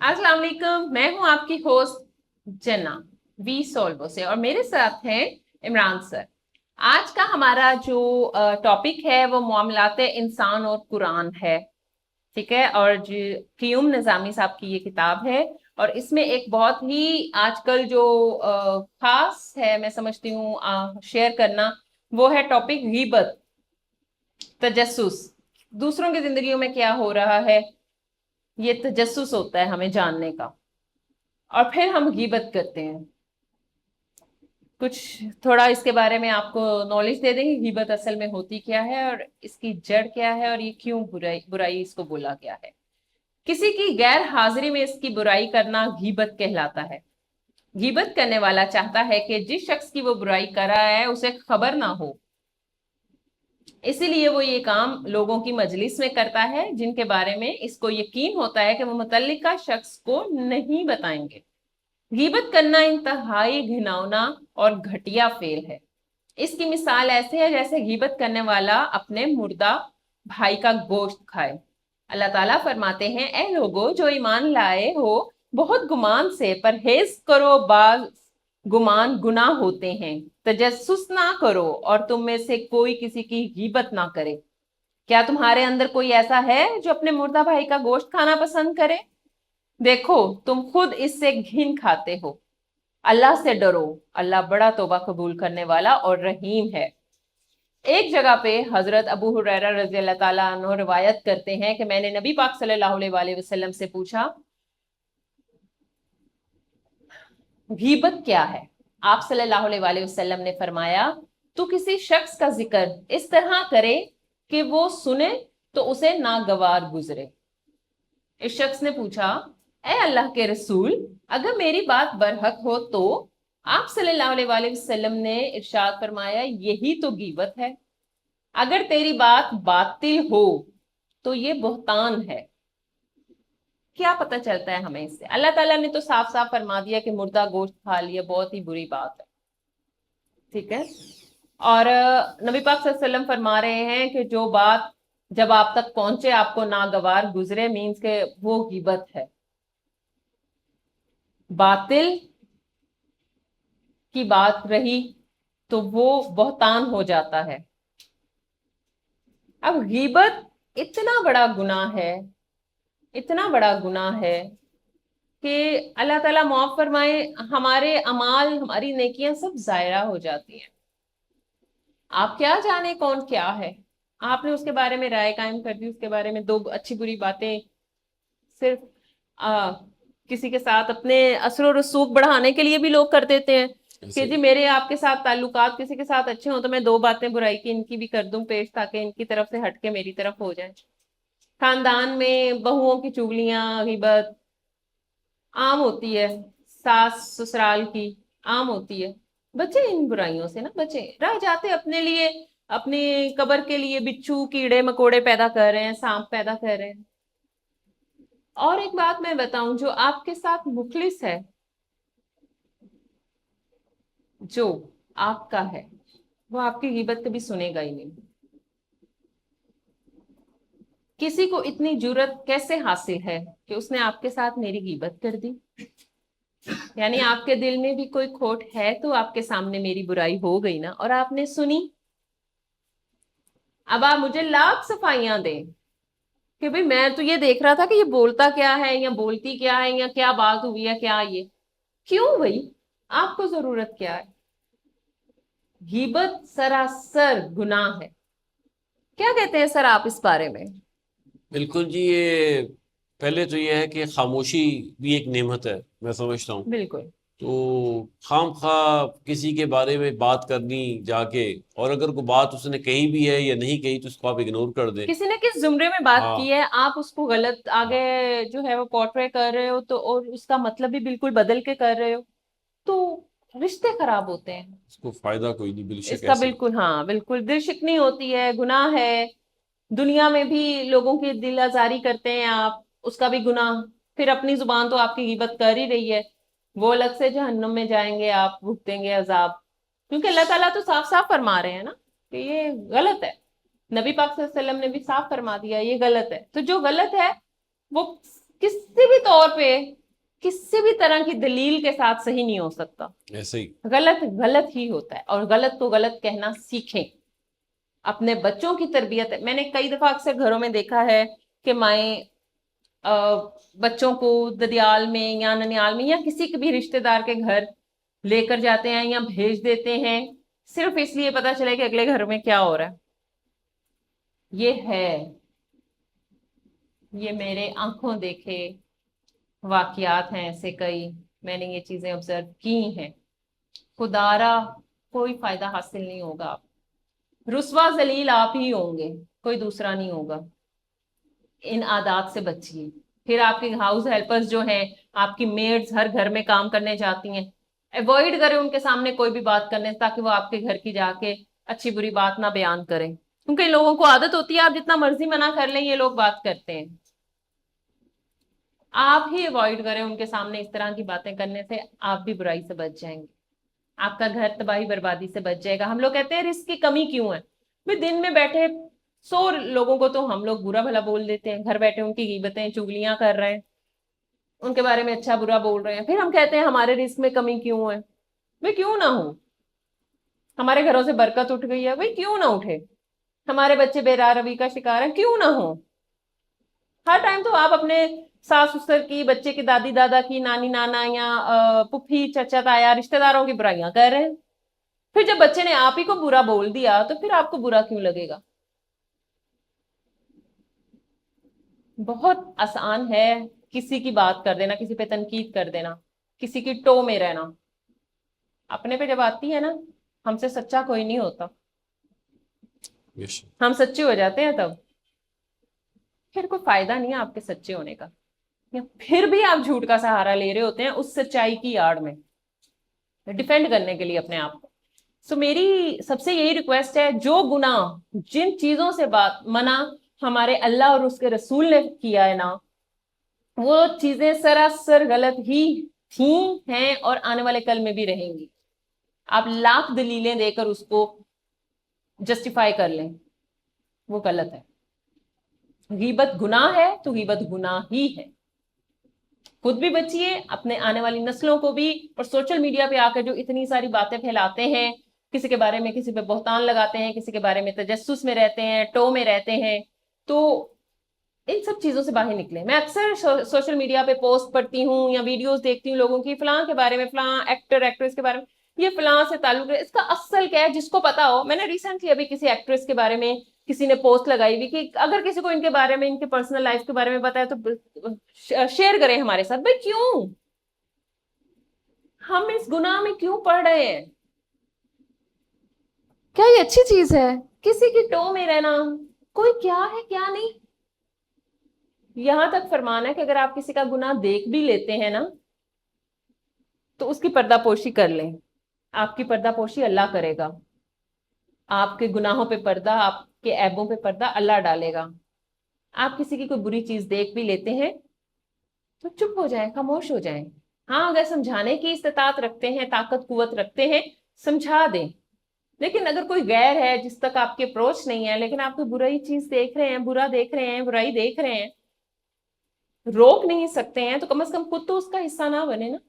अस्सलाम वालेकुम। मैं हूं आपकी होस्ट जना वी सोल्वो से और मेरे साथ हैं इमरान सर। आज का हमारा जो टॉपिक है वो मामलाते इंसान और कुरान है। ठीक है, और जो क़ियूम निज़ामी साहब की ये किताब है और इसमें एक बहुत ही आजकल जो खास है, मैं समझती हूँ शेयर करना, वो है टॉपिक गीबत, तजस्सुस। दूसरों की जिंदगियों में क्या हो रहा है, ये तजस्सुस होता है हमें जानने का, और फिर हम गीबत करते हैं। कुछ थोड़ा इसके बारे में आपको नॉलेज दे देंगे, गीबत असल में होती क्या है और इसकी जड़ क्या है और ये क्यों बुराई बुराई इसको बोला गया है। किसी की गैर हाजिरी में इसकी बुराई करना गीबत कहलाता है। गीबत करने वाला चाहता है कि जिस शख्स की वो बुराई कर रहा है उसे खबर ना हो, इसीलिए वो ये काम लोगों की मजलिस में करता है जिनके बारे में इसको यकीन होता है कि वो मुतल्लिका शख्स को नहीं बताएंगे। गीबत करना इंतहाई घिनौना और घटिया फेल है। इसकी मिसाल ऐसे है जैसे गीबत करने वाला अपने मुर्दा भाई का गोश्त खाए। अल्लाह ताला फरमाते हैं, ए लोगो जो ईमान लाए हो, बहुत गुमान से परहेज करो, बाज गुमान गुनाह होते हैं। तजस्सुस ना करो और तुम में से कोई किसी की गीबत ना करे। क्या तुम्हारे अंदर कोई ऐसा है जो अपने मुर्दा भाई का गोश्त खाना पसंद करे? देखो, तुम खुद इससे घिन खाते हो। अल्लाह से डरो, अल्लाह बड़ा तौबा कबूल करने वाला और रहीम है। एक जगह पे हजरत अबू हुरैरा रजी अल्लाह ताला अन्हु रिवायत करते हैं कि मैंने नबी पाक सल्लल्लाहु अलैहि वसल्लम से पूछा, गीबत क्या है? आप सल्लल्लाहु अलैहि वसल्लम ने फरमाया, तू किसी शख्स का जिक्र इस तरह करे कि वो सुने तो उसे नागवार गुजरे। इस शख्स ने पूछा, ए अल्लाह के रसूल, अगर मेरी बात बरहक हो तो? आप सल्लल्लाहु अलैहि वसल्लम ने इरशाद फरमाया, यही तो गीबत है। अगर तेरी बात बातिल हो तो ये बुहतान है। क्या पता चलता है हमें इससे? अल्लाह ताला ने तो साफ साफ फरमा दिया कि मुर्दा गोश्त खा लिया बहुत ही बुरी बात है। ठीक है, और नबी पाक सल्लल्लाहु अलैहि वसल्लम फरमा रहे हैं कि जो बात जब आप तक पहुंचे आपको नागवार गुजरे, मीन्स के वो गीबत है। बातिल की बात रही तो वो बहतान हो जाता है। अब गीबत इतना बड़ा गुनाह है, इतना बड़ा गुनाह है कि अल्लाह ताला माफ फरमाए, हमारे अमाल हमारी नेकियां सब जायरा हो जाती हैं। आप क्या जाने कौन क्या है, आपने उसके बारे में राय कायम कर दी, उसके बारे में दो अच्छी बुरी बातें सिर्फ किसी के साथ अपने असर और रसूख बढ़ाने के लिए भी लोग कर देते हैं कि जी मेरे आपके साथ ताल्लुकात किसी के साथ अच्छे हो तो मैं दो बातें बुराई की इनकी भी कर दूं पेश, ताकि इनकी तरफ से हटके मेरी तरफ हो जाए। खानदान में बहुओं की चुगलियां, गिबत आम होती है, सास ससुराल की आम होती है। बचे इन बुराइयों से ना, बचे। रह जाते अपने लिए, अपनी कब्र के लिए बिच्छू कीड़े मकोड़े पैदा कर रहे हैं, सांप पैदा कर रहे हैं। और एक बात मैं बताऊं, जो आपके साथ मुखलिस है, जो आपका है, वो आपकी गीबत कभी सुनेगा ही नहीं। किसी को इतनी जुर्रत कैसे हासिल है कि उसने आपके साथ मेरी गीबत कर दी? यानी आपके दिल में भी कोई खोट है तो आपके सामने मेरी बुराई हो गई ना, और आपने सुनी। अब आप मुझे लाख सफाइयां दें कि भाई मैं तो ये देख रहा था कि ये बोलता क्या है या बोलती क्या है या क्या बात हुई है, क्या ये क्यों भाई, आपको जरूरत क्या है? गीबत सरासर गुनाह है। क्या कहते हैं सर आप इस बारे में? बिल्कुल जी। ये पहले तो ये है कि खामोशी भी एक नेमत है, मैं समझता हूँ। बिल्कुल। तो खाम खा किसी के बारे में बात करनी जाके, और अगर कोई बात उसने कही भी है या नहीं कही तो उसको आप इग्नोर कर दें। किसी ने किस जुमरे में बात की हाँ। है, आप उसको गलत आगे हाँ। जो है वो पोर्ट्रे कर रहे हो, तो और उसका मतलब भी बिल्कुल बदल के कर रहे हो, तो रिश्ते खराब होते हैं। इसको फायदा कोई नहीं, बेशक इसका ऐसे ही। बिल्कुल, हाँ बिल्कुल, दिल शिकनी होती है, गुनाह है। दुनिया में भी लोगों की दिल आजारी करते हैं आप, उसका भी गुनाह। फिर अपनी जुबान तो आपकी गीबत कर ही रही है, वो अलग से जहन्नुम में जाएंगे, आप भुगतेंगे अजाब। क्योंकि अल्लाह ताला तो साफ साफ फरमा रहे हैं ना कि ये गलत है। नबी पाक सल्लल्लाहु अलैहि वसल्लम ने भी साफ फरमा दिया ये गलत है। तो जो गलत है वो किसी भी तौर पे किसी भी तरह की दलील के साथ सही नहीं हो सकता. ऐसे ही गलत गलत ही होता है, और गलत को गलत कहना सीखें. अपने बच्चों की तरबियत, मैंने कई दफा अक्सर घरों में देखा है कि माएं बच्चों को ददियाल में या ननियाल में या किसी के भी रिश्तेदार के घर लेकर जाते हैं या भेज देते हैं, सिर्फ इसलिए पता चले कि अगले घर में क्या हो रहा है. ये मेरे आंखों देखे वाकयात हैं ऐसे कई, मैंने ये चीजें ऑब्जर्व की हैं. खुदारा कोई फायदा हासिल नहीं होगा, रुस्वा जलील आप ही होंगे, कोई दूसरा नहीं होगा. इन आदात से बचिए. फिर आपके हाउस हेल्पर्स जो हैं, आपकी मेड्स हर घर में काम करने जाती हैं, अवॉइड करें उनके सामने कोई भी बात करने, ताकि वो आपके घर की जाके अच्छी बुरी बात ना बयान करें. क्योंकि इन लोगों को आदत होती है, आप जितना मर्जी मना कर लें ये लोग बात करते हैं. आप ही अवॉइड करें उनके सामने इस तरह की बातें करने से, आप भी बुराई से बच जाएंगे, आपका घर तबाही बर्बादी से बच जाएगा. हम लोग कहते हैं रिस्क की कमी क्यों है. भाई दिन में बैठे 100 लोगों को तो हम लोग बुरा भला बोल देते हैं, घर बैठे उनकी गीबतें चुगलियां कर रहे हैं, उनके बारे में अच्छा बुरा बोल रहे हैं. फिर हम कहते हैं हमारे रिस्क में कमी क्यों है. भाई क्यों ना हो. हमारे घरों से बरकत उठ गई है, भाई क्यों ना उठे. हमारे बच्चे बेरारवी का शिकार है, क्यों ना हो. हर टाइम तो आप अपने सास ससुर की, बच्चे की दादी दादा की, नानी नाना या पुप्पी चाचा ताया रिश्तेदारों की बुराइयां कर रहे हैं. फिर जब बच्चे ने आप ही को बुरा बोल दिया तो फिर आपको बुरा क्यों लगेगा. बहुत आसान है किसी की बात कर देना, किसी पे तनकीद कर देना, किसी की टो में रहना. अपने पे जब आती है ना, हमसे सच्चा कोई नहीं होता, हम सच्चे हो जाते हैं तब. फिर कोई फायदा नहीं है आपके सच्चे होने का, या फिर भी आप झूठ का सहारा ले रहे होते हैं उस सच्चाई की आड़ में डिफेंड करने के लिए अपने आप को. सो मेरी सबसे यही रिक्वेस्ट है, जो गुनाह, जिन चीजों से बात मना हमारे अल्लाह और उसके रसूल ने किया है ना, वो चीजें सरासर गलत ही थी, हैं और आने वाले कल में भी रहेंगी. आप लाख दलीलें देकर उसको जस्टिफाई कर लें, वो गलत है. गीबत गुनाह है तो गीबत गुनाह ही है. खुद भी बचिए, अपने आने वाली नस्लों को भी. और सोशल मीडिया पे आकर जो इतनी सारी बातें फैलाते हैं, किसी के बारे में किसी पे बहतान लगाते हैं, किसी के बारे में तजस्सुस में रहते हैं, टो में रहते हैं, तो इन सब चीजों से बाहर निकले. मैं अक्सर सोशल मीडिया पे पोस्ट पढ़ती हूँ या वीडियोस देखती हूँ लोगों की, फलां के बारे में, फलां एक्टर एक्ट्रेस के बारे में, ये फलां से ताल्लुक है, इसका असल क्या है जिसको पता हो. मैंने रिसेंटली अभी किसी एक्ट्रेस के बारे में किसी ने पोस्ट लगाई हुई कि अगर किसी को इनके बारे में, इनके पर्सनल लाइफ के बारे में पता है तो शेयर करें हमारे साथ. भाई क्यों, हम इस गुनाह में क्यों पड़ रहे हैं. क्या ये अच्छी चीज है किसी की टो में रहना. कोई क्या है क्या नहीं. यहां तक फरमान है कि अगर आप किसी का गुनाह देख भी लेते हैं ना, तो उसकी पर्दापोशी कर लें. आपकी पर्दापोशी अल्लाह करेगा. आपके गुनाहों पे पर्दा, आपके ऐबों पे पर्दा अल्लाह डालेगा. आप किसी की कोई बुरी चीज देख भी लेते हैं तो चुप हो जाएं, खामोश हो जाएं. हाँ, अगर समझाने की इस्तात रखते हैं, ताकत कुवत रखते हैं, समझा दें. लेकिन अगर कोई गैर है जिस तक आपकी अप्रोच नहीं है, लेकिन आप कोई बुराई चीज देख रहे हैं, बुरा देख रहे हैं, बुराई देख रहे हैं, रोक नहीं सकते हैं, तो कम से कम खुद तो उसका हिस्सा ना बने ना.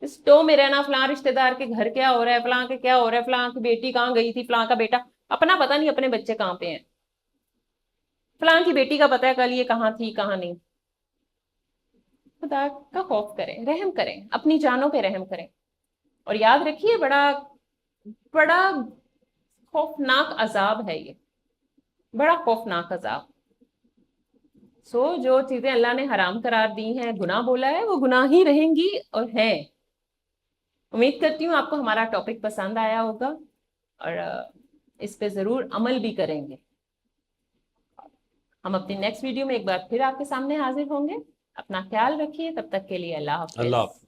इस टो में रहना, फलां रिश्तेदार के घर क्या हो रहा है, फलां के क्या हो रहा है, फलां की बेटी कहाँ गई थी, फलां का बेटा, अपना पता नहीं अपने बच्चे कहाँ पे हैं. फलां की बेटी का पता है कल ये कहाँ थी कहाँ नहीं. खुदा का खौफ करें, रहम करें, अपनी जानों पे रहम करें. और याद रखिए, बड़ा बड़ा खौफनाक अजाब है ये, बड़ा खौफनाक अजाब. जो चीजें अल्लाह ने हराम करार दी हैं, गुनाह बोला है, वो गुनाह ही रहेंगी और है. उम्मीद करती हूँ आपको हमारा टॉपिक पसंद आया होगा और इस पे जरूर अमल भी करेंगे. हम अपनी नेक्स्ट वीडियो में एक बार फिर आपके सामने हाजिर होंगे. अपना ख्याल रखिए, तब तक के लिए अल्लाह हाफिज. अल्लाह हाफिज.